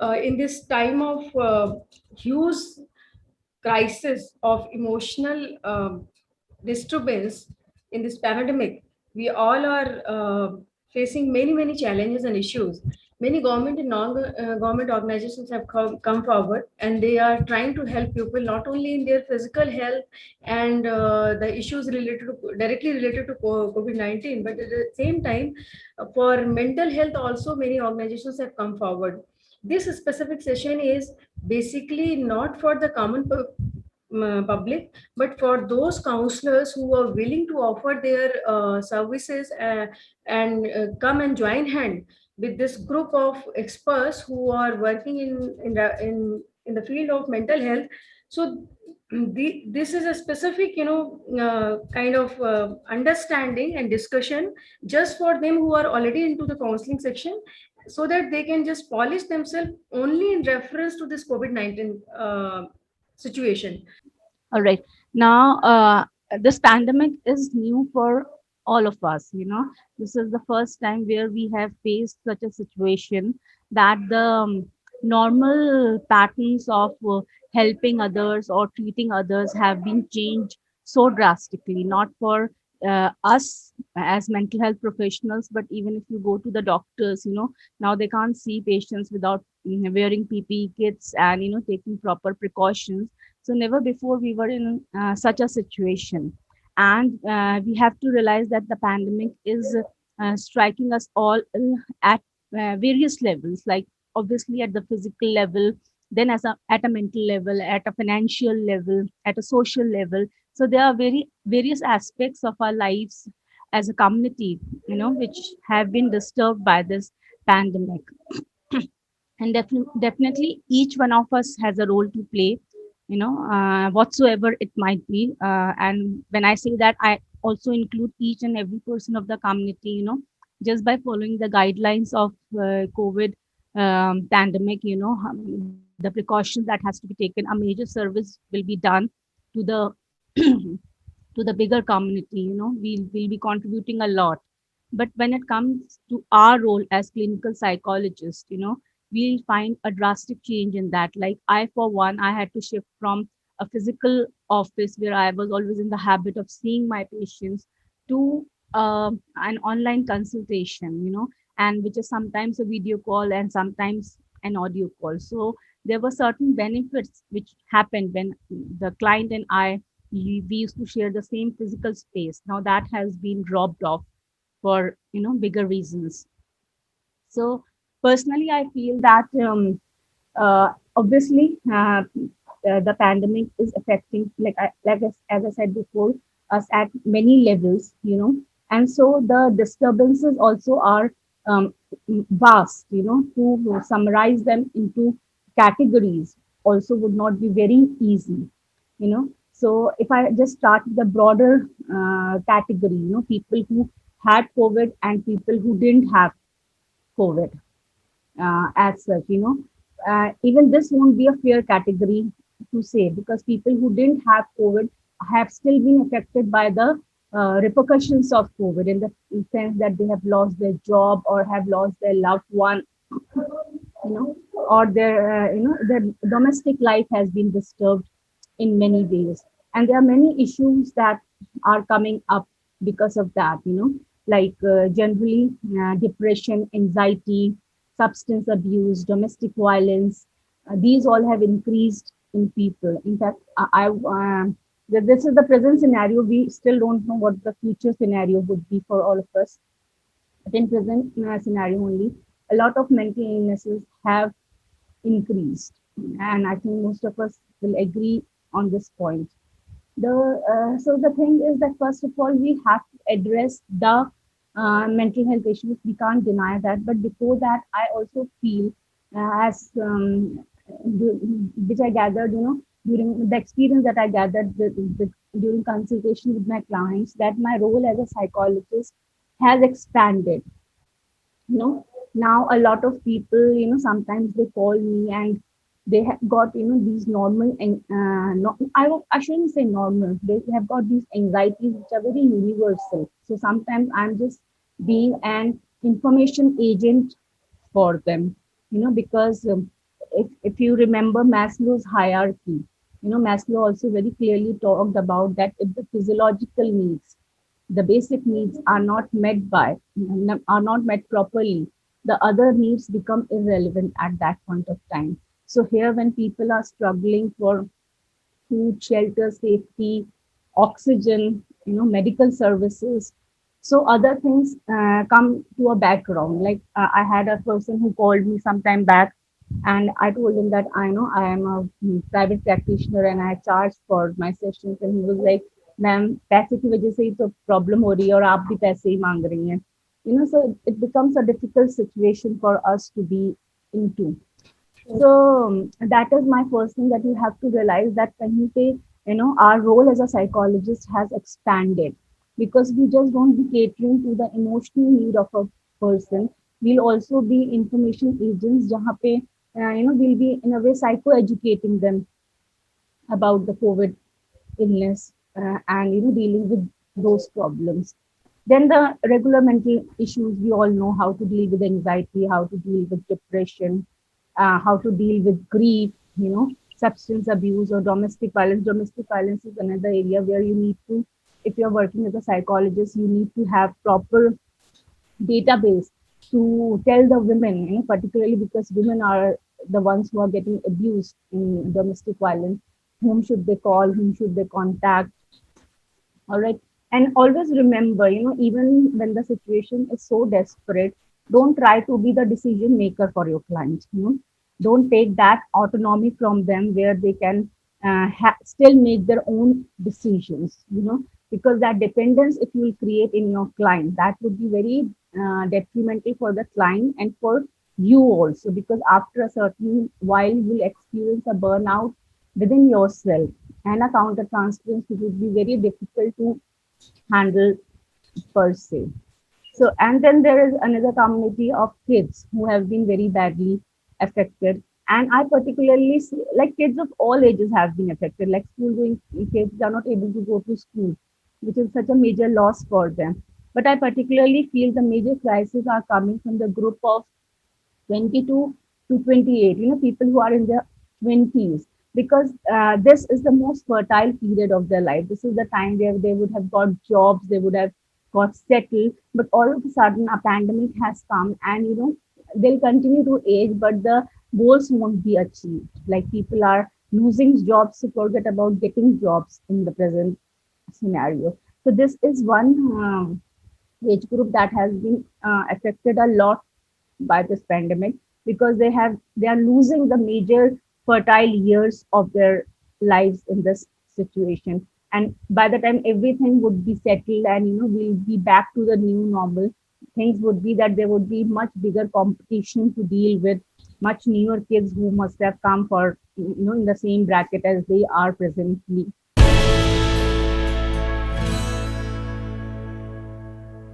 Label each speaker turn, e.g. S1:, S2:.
S1: in this time of huge crisis of emotional disturbance in this pandemic, we all are facing many challenges and issues. Many government and non-government organizations have come forward, and they are trying to help people not only in their physical health and the issues directly related to COVID-19, but at the same time, for mental health also many organizations have come forward. This specific session is basically not for the common public, but for those counselors who are willing to offer their services and come and join hand with this group of experts who are working in the field of mental health. So this is a specific, kind of understanding and discussion just for them who are already into the counseling section, so that they can just polish themselves only in reference to this COVID-19 situation.
S2: All right. Now, this pandemic is new for all of us. This is the first time where we have faced such a situation that the normal patterns of helping others or treating others have been changed so drastically, not for us as mental health professionals, but even if you go to the doctors, now they can't see patients without wearing PPE kits and, taking proper precautions. So never before we were in such a situation, and we have to realize that the pandemic is striking us all at various levels, like obviously at the physical level, then at a mental level, at a financial level, at a social level. So there are various aspects of our lives as a community, which have been disturbed by this pandemic. And definitely each one of us has a role to play, whatsoever it might be, and when I say that, I also include each and every person of the community, just by following the guidelines of COVID pandemic, the precautions that has to be taken, a major service will be done to the to the bigger community. We'll be contributing a lot. But when it comes to our role as clinical psychologists, we'll find a drastic change in that. Like I, for one, I had to shift from a physical office where I was always in the habit of seeing my patients to an online consultation, and which is sometimes a video call and sometimes an audio call. So there were certain benefits which happened when the client and I, we used to share the same physical space. Now that has been dropped off for bigger reasons. So personally, I feel that obviously the pandemic is affecting, as I said before, us at many levels, and so the disturbances also are vast. To summarize them into categories also would not be very easy. So if I just start with the broader category, people who had COVID and people who didn't have COVID as such, even this won't be a fair category to say, because people who didn't have COVID have still been affected by the repercussions of COVID, in the sense that they have lost their job or have lost their loved one, or their domestic life has been disturbed in many ways. And there are many issues that are coming up because of that, like generally depression, anxiety, substance abuse, domestic violence. These all have increased in people. In fact, this is the present scenario. We still don't know what the future scenario would be for all of us. But in present scenario only, a lot of mental illnesses have increased, and I think most of us will agree on this point. So the thing is that first of all, we have to address the mental health issues. We can't deny that. But before that, I also feel, as which I gathered, during the experience that I gathered during consultation with my clients, that my role as a psychologist has expanded. Now a lot of people, sometimes they call me and they have got, these normal, and I shouldn't say normal, they have got these anxieties which are very universal. So sometimes I'm just being an information agent for them, because if you remember Maslow's hierarchy, Maslow also very clearly talked about that if the physiological needs, the basic needs are not met properly, the other needs become irrelevant at that point of time. So here, when people are struggling for food, shelter, safety, oxygen, medical services. So other things come to a background. Like I had a person who called me some time back, and I told him that I know I am a private practitioner and I charge for my sessions, and he was like, "ma'am पैसे की वजह से ही तो problem हो रही है और आप भी पैसे ही मांग रही हैं." So it becomes a difficult situation for us to be into. So that is my first thing, that you have to realize that kahin pe, our role as a psychologist has expanded, because we just don't be catering to the emotional need of a person. We'll also be information agents, jahan pe, we'll be in a way psycho educating them about the COVID illness, and dealing with those problems. Then the regular mental issues, we all know how to deal with anxiety, how to deal with depression, how to deal with grief, substance abuse or domestic violence. Domestic violence is another area where you need to, if you're working as a psychologist, you need to have proper database to tell the women, particularly because women are the ones who are getting abused in domestic violence. Whom should they call? Whom should they contact? All right. And always remember, even when the situation is so desperate, don't try to be the decision maker for your client. Don't take that autonomy from them where they can still make their own decisions, because that dependence, if you will create in your client, that would be very detrimental for the client and for you also, because after a certain while, you will experience a burnout within yourself and a counter transference, which would be very difficult to handle per se. So, and then there is another community of kids who have been very badly affected. And I particularly see, like kids of all ages have been affected, like school going kids are not able to go to school, which is such a major loss for them. But I particularly feel the major crises are coming from the group of 22 to 28, people who are in their 20s, because this is the most fertile period of their life. This is the time where they would have got jobs, they would have got settled, but all of a sudden a pandemic has come, and they'll continue to age, but the goals won't be achieved. Like people are losing jobs to forget about getting jobs in the present scenario. So this is one age group that has been affected a lot by this pandemic, because they are losing the major fertile years of their lives in this situation. And by the time everything would be settled and we'll be back to the new normal, things would be that there would be much bigger competition to deal with, much newer kids who must have come for in the same bracket as they are presently.